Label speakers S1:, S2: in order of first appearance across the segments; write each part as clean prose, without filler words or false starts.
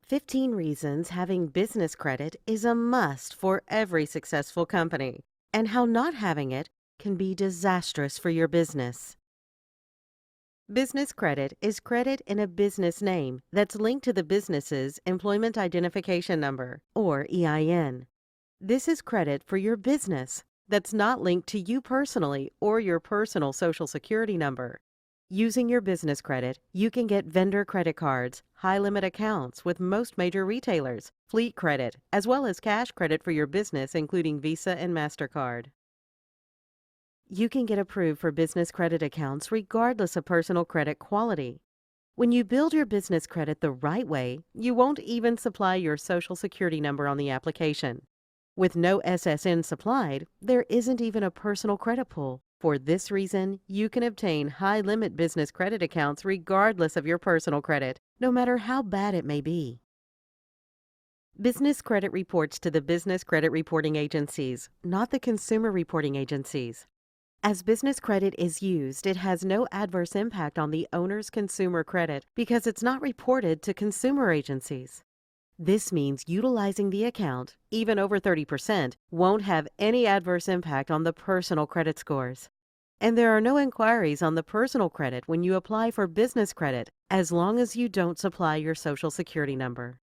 S1: 15 reasons having business credit is a must for every successful company, and how not having it can be disastrous for your business. Business credit is credit in a business name that's linked to the business's Employment Identification Number, or EIN. This is credit for your business that's not linked to you personally or your personal Social Security number. Using your business credit, you can get vendor credit cards, high limit accounts with most major retailers, fleet credit, as well as cash credit for your business, including Visa and MasterCard. You can get approved for business credit accounts regardless of personal credit quality. When you build your business credit the right way, you won't even supply your Social Security number on the application. With no SSN supplied, there isn't even a personal credit pull. For this reason, you can obtain high-limit business credit accounts regardless of your personal credit, no matter how bad it may be. Business credit reports to the business credit reporting agencies, not the consumer reporting agencies. As business credit is used, it has no adverse impact on the owner's consumer credit because it's not reported to consumer agencies. This means utilizing the account, even over 30%, won't have any adverse impact on the personal credit scores. And there are no inquiries on the personal credit when you apply for business credit, as long as you don't supply your Social Security number.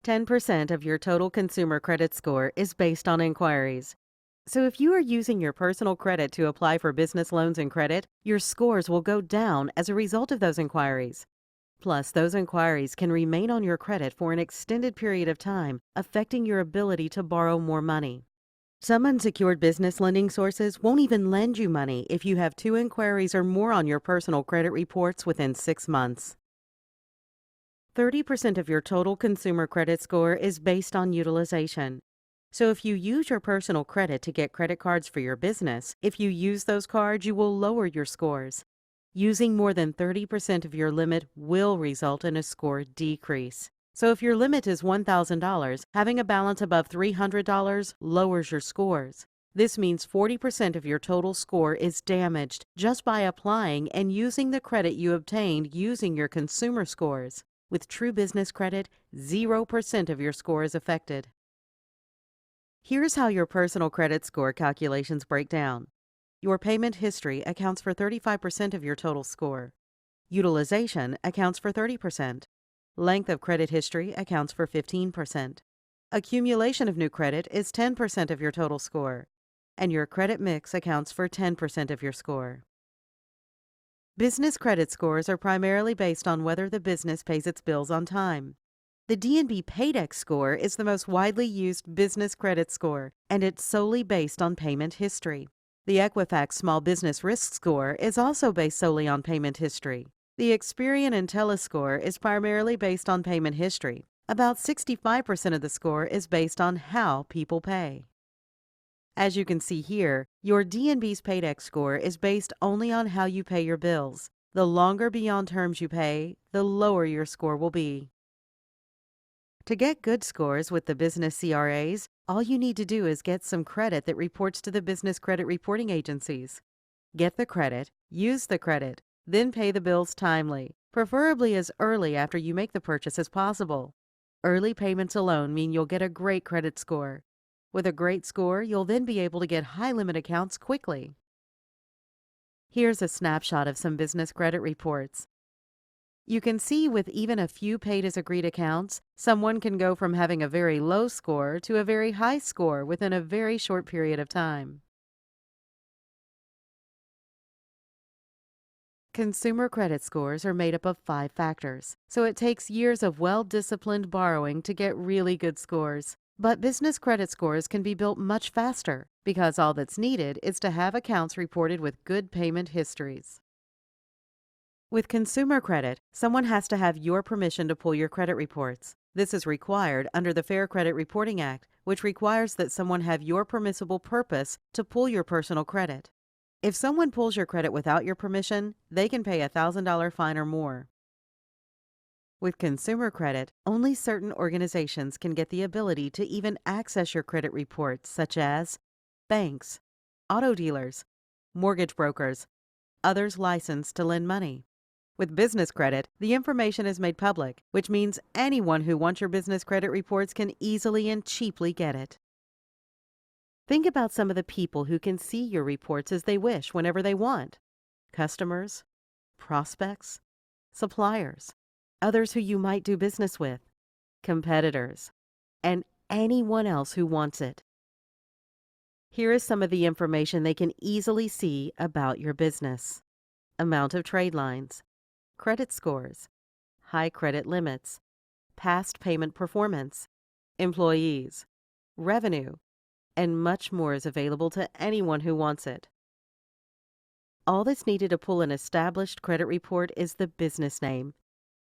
S1: 10% of your total consumer credit score is based on inquiries. So if you are using your personal credit to apply for business loans and credit, your scores will go down as a result of those inquiries. Plus, those inquiries can remain on your credit for an extended period of time, affecting your ability to borrow more money. Some unsecured business lending sources won't even lend you money if you have 2 inquiries or more on your personal credit reports within 6 months. 30% of your total consumer credit score is based on utilization. So if you use your personal credit to get credit cards for your business, if you use those cards, you will lower your scores. Using more than 30% of your limit will result in a score decrease. So if your limit is $1,000, having a balance above $300 lowers your scores. This means 40% of your total score is damaged just by applying and using the credit you obtained using your consumer scores. With true business credit, 0% of your score is affected. Here's how your personal credit score calculations break down. Your payment history accounts for 35% of your total score. Utilization accounts for 30%. Length of credit history accounts for 15%. Accumulation of new credit is 10% of your total score. And your credit mix accounts for 10% of your score. Business credit scores are primarily based on whether the business pays its bills on time. The D&B Paydex score is the most widely used business credit score, and it's solely based on payment history. The Equifax Small Business Risk Score is also based solely on payment history. The Experian IntelliScore is primarily based on payment history. About 65% of the score is based on how people pay. As you can see here, your D&B's Paydex score is based only on how you pay your bills. The longer beyond terms you pay, the lower your score will be. To get good scores with the business CRAs, all you need to do is get some credit that reports to the business credit reporting agencies. Get the credit, use the credit, then pay the bills timely, preferably as early after you make the purchase as possible. Early payments alone mean you'll get a great credit score. With a great score, you'll then be able to get high-limit accounts quickly. Here's a snapshot of some business credit reports. You can see with even a few paid-as-agreed accounts, someone can go from having a very low score to a very high score within a very short period of time. Consumer credit scores are made up of 5 factors, so it takes years of well-disciplined borrowing to get really good scores. But business credit scores can be built much faster because all that's needed is to have accounts reported with good payment histories. With consumer credit, someone has to have your permission to pull your credit reports. This is required under the Fair Credit Reporting Act, which requires that someone have your permissible purpose to pull your personal credit. If someone pulls your credit without your permission, they can pay a $1,000 fine or more. With consumer credit, only certain organizations can get the ability to even access your credit reports, such as banks, auto dealers, mortgage brokers, others licensed to lend money. With business credit, the information is made public, which means anyone who wants your business credit reports can easily and cheaply get it. Think about some of the people who can see your reports as they wish whenever they want: customers, prospects, suppliers, others who you might do business with, competitors, and anyone else who wants it. Here is some of the information they can easily see about your business: amount of trade lines, credit scores, high credit limits, past payment performance, employees, revenue, and much more is available to anyone who wants it. All that's needed to pull an established credit report is the business name.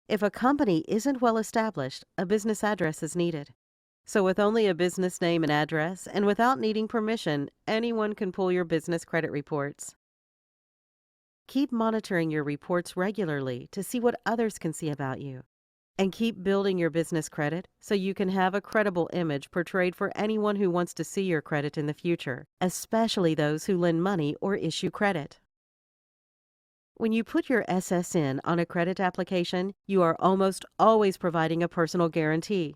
S1: If a company isn't well established, a business address is needed. So with only a business name and address, and without needing permission, anyone can pull your business credit reports. Keep monitoring your reports regularly to see what others can see about you. And keep building your business credit so you can have a credible image portrayed for anyone who wants to see your credit in the future, especially those who lend money or issue credit. When you put your SSN on a credit application, you are almost always providing a personal guarantee.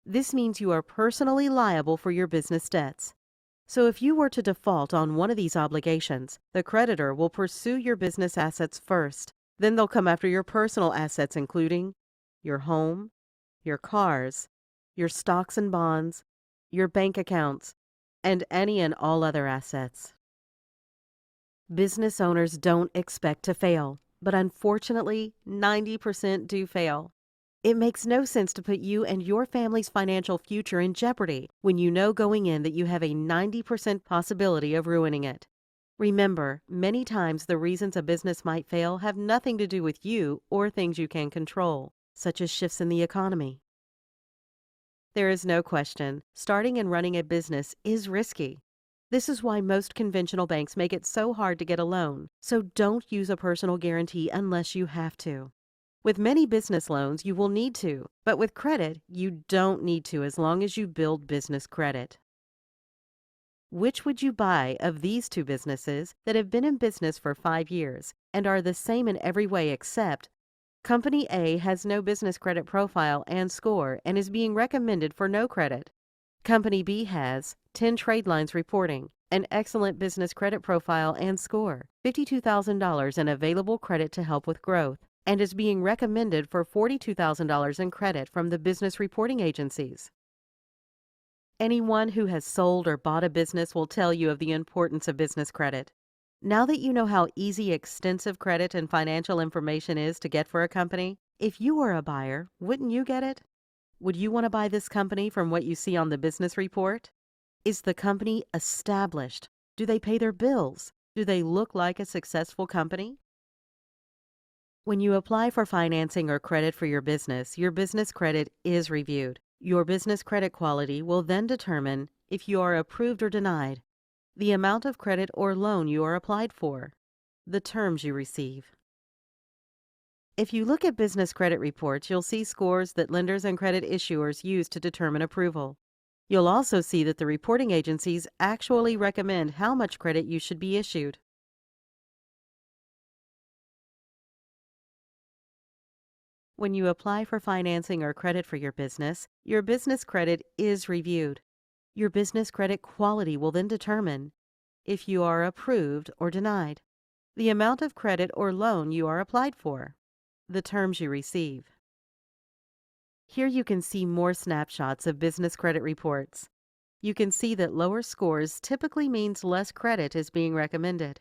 S1: This means you are personally liable for your business debts. So if you were to default on one of these obligations, the creditor will pursue your business assets first. Then they'll come after your personal assets, including your home, your cars, your stocks and bonds, your bank accounts, and any and all other assets. Business owners don't expect to fail, but unfortunately, 90% do fail. It makes no sense to put you and your family's financial future in jeopardy when you know going in that you have a 90% possibility of ruining it. Remember, many times the reasons a business might fail have nothing to do with you or things you can control, such as shifts in the economy. There is no question, starting and running a business is risky. This is why most conventional banks make it so hard to get a loan, so don't use a personal guarantee unless you have to. With many business loans, you will need to, but with credit, you don't need to as long as you build business credit. Which would you buy of these two businesses that have been in business for 5 years and are the same in every way except Company A has no business credit profile and score and is being recommended for no credit. Company B has 10 trade lines reporting, an excellent business credit profile and score, $52,000 in available credit to help with growth, and is being recommended for $42,000 in credit from the business reporting agencies. Anyone who has sold or bought a business will tell you of the importance of business credit. Now that you know how easy extensive credit and financial information is to get for a company, if you were a buyer, wouldn't you get it? Would you want to buy this company from what you see on the business report? Is the company established? Do they pay their bills? Do they look like a successful company? When you apply for financing or credit for your business credit is reviewed. Your business credit quality will then determine if you are approved or denied, the amount of credit or loan you are applied for, the terms you receive. If you look at business credit reports, you'll see scores that lenders and credit issuers use to determine approval. You'll also see that the reporting agencies actually recommend how much credit you should be issued. When you apply for financing or credit for your business credit is reviewed. Your business credit quality will then determine if you are approved or denied, the amount of credit or loan you are applied for, the terms you receive. Here you can see more snapshots of business credit reports. You can see that lower scores typically means less credit is being recommended.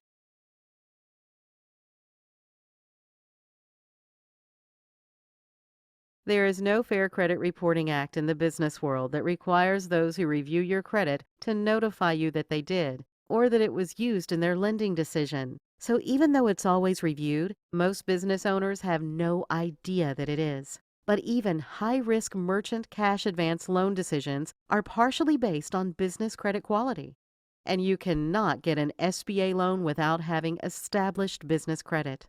S1: There is no Fair Credit Reporting Act in the business world that requires those who review your credit to notify you that they did, or that it was used in their lending decision. So even though it's always reviewed, most business owners have no idea that it is. But even high-risk merchant cash advance loan decisions are partially based on business credit quality. And you cannot get an SBA loan without having established business credit.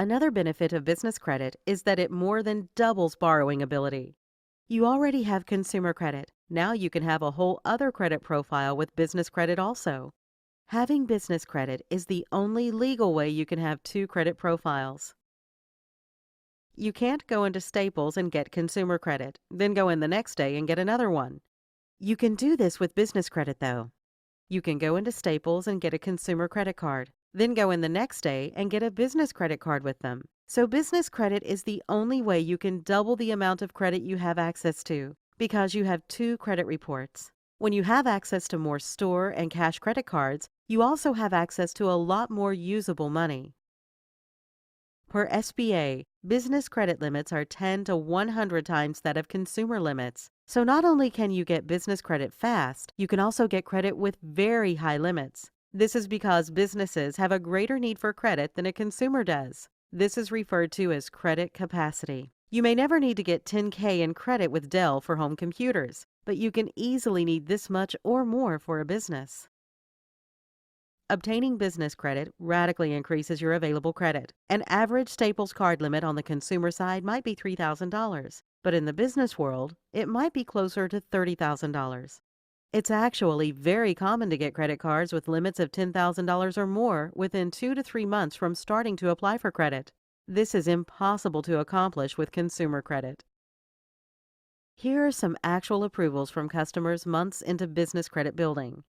S1: Another benefit of business credit is that it more than doubles borrowing ability. You already have consumer credit. Now you can have a whole other credit profile with business credit also. Having business credit is the only legal way you can have two credit profiles. You can't go into Staples and get consumer credit, then go in the next day and get another one. You can do this with business credit, though. You can go into Staples and get a consumer credit card, then go in the next day and get a business credit card with them. So business credit is the only way you can double the amount of credit you have access to because you have two credit reports. When you have access to more store and cash credit cards, you also have access to a lot more usable money. Per SBA, business credit limits are 10 to 100 times that of consumer limits. So not only can you get business credit fast, you can also get credit with very high limits. This is because businesses have a greater need for credit than a consumer does. This is referred to as credit capacity. You may never need to get $10K in credit with Dell for home computers, but you can easily need this much or more for a business. Obtaining business credit radically increases your available credit. An average Staples card limit on the consumer side might be $3,000, but in the business world, it might be closer to $30,000. It's actually very common to get credit cards with limits of $10,000 or more within 2 to 3 months from starting to apply for credit. This is impossible to accomplish with consumer credit. Here are some actual approvals from customers months into business credit building.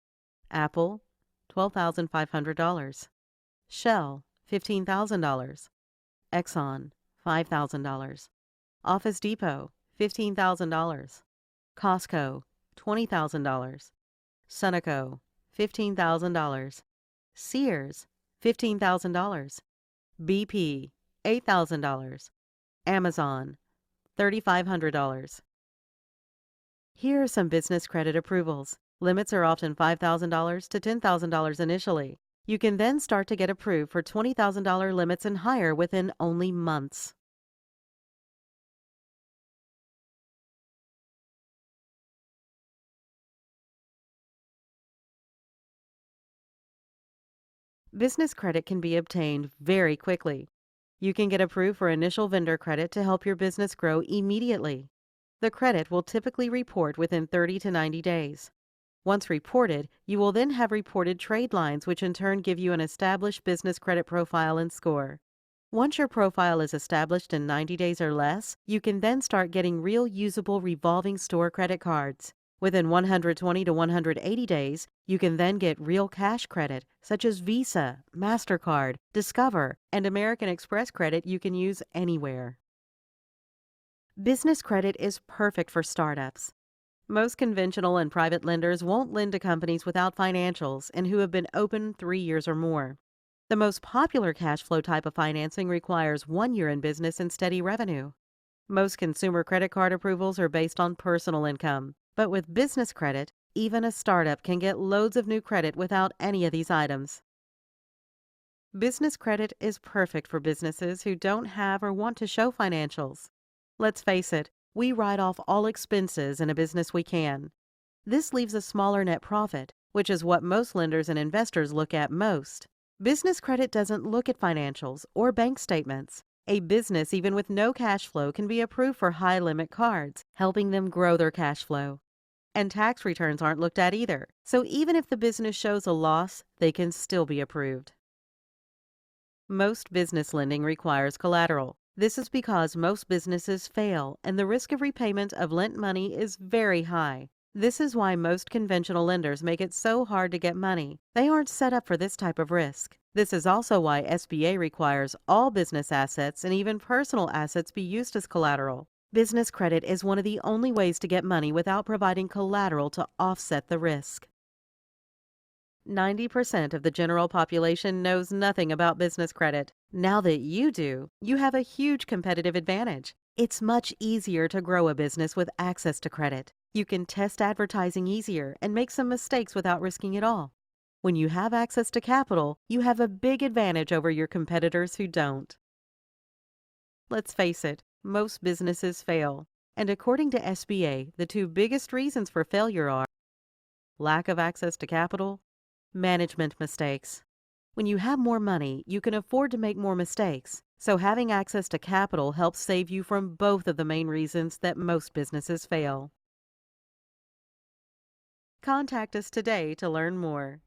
S1: Apple, $12,500. Shell, $15,000. Exxon, $5,000. Office Depot, $15,000. Costco, $20,000. Sunoco, $15,000. Sears, $15,000. BP, $8,000. Amazon, $3,500. Here are some business credit approvals. Limits are often $5,000 to $10,000 initially. You can then start to get approved for $20,000 limits and higher within only months. Business credit can be obtained very quickly. You can get approved for initial vendor credit to help your business grow immediately. The credit will typically report within 30 to 90 days. Once reported, you will then have reported trade lines, which in turn give you an established business credit profile and score. Once your profile is established in 90 days or less, you can then start getting real usable revolving store credit cards. Within 120 to 180 days, you can then get real cash credit, such as Visa, MasterCard, Discover, and American Express credit you can use anywhere. Business credit is perfect for startups. Most conventional and private lenders won't lend to companies without financials and who have been open 3 years or more. The most popular cash flow type of financing requires 1 year in business and steady revenue. Most consumer credit card approvals are based on personal income, but with business credit, even a startup can get loads of new credit without any of these items. Business credit is perfect for businesses who don't have or want to show financials. Let's face it, we write off all expenses in a business we can. This leaves a smaller net profit, which is what most lenders and investors look at most. Business credit doesn't look at financials or bank statements. A business, even with no cash flow, can be approved for high-limit cards, helping them grow their cash flow. And tax returns aren't looked at either, so even if the business shows a loss, they can still be approved. Most business lending requires collateral. This is because most businesses fail and the risk of repayment of lent money is very high. This is why most conventional lenders make it so hard to get money. They aren't set up for this type of risk. This is also why SBA requires all business assets and even personal assets be used as collateral. Business credit is one of the only ways to get money without providing collateral to offset the risk. 90% of the general population knows nothing about business credit. Now that you do, you have a huge competitive advantage. It's much easier to grow a business with access to credit. You can test advertising easier and make some mistakes without risking it all. When you have access to capital, you have a big advantage over your competitors who don't. Let's face it, most businesses fail. And according to SBA, the two biggest reasons for failure are lack of access to capital, management mistakes. When you have more money, you can afford to make more mistakes. So having access to capital helps save you from both of the main reasons that most businesses fail. Contact us today to learn more.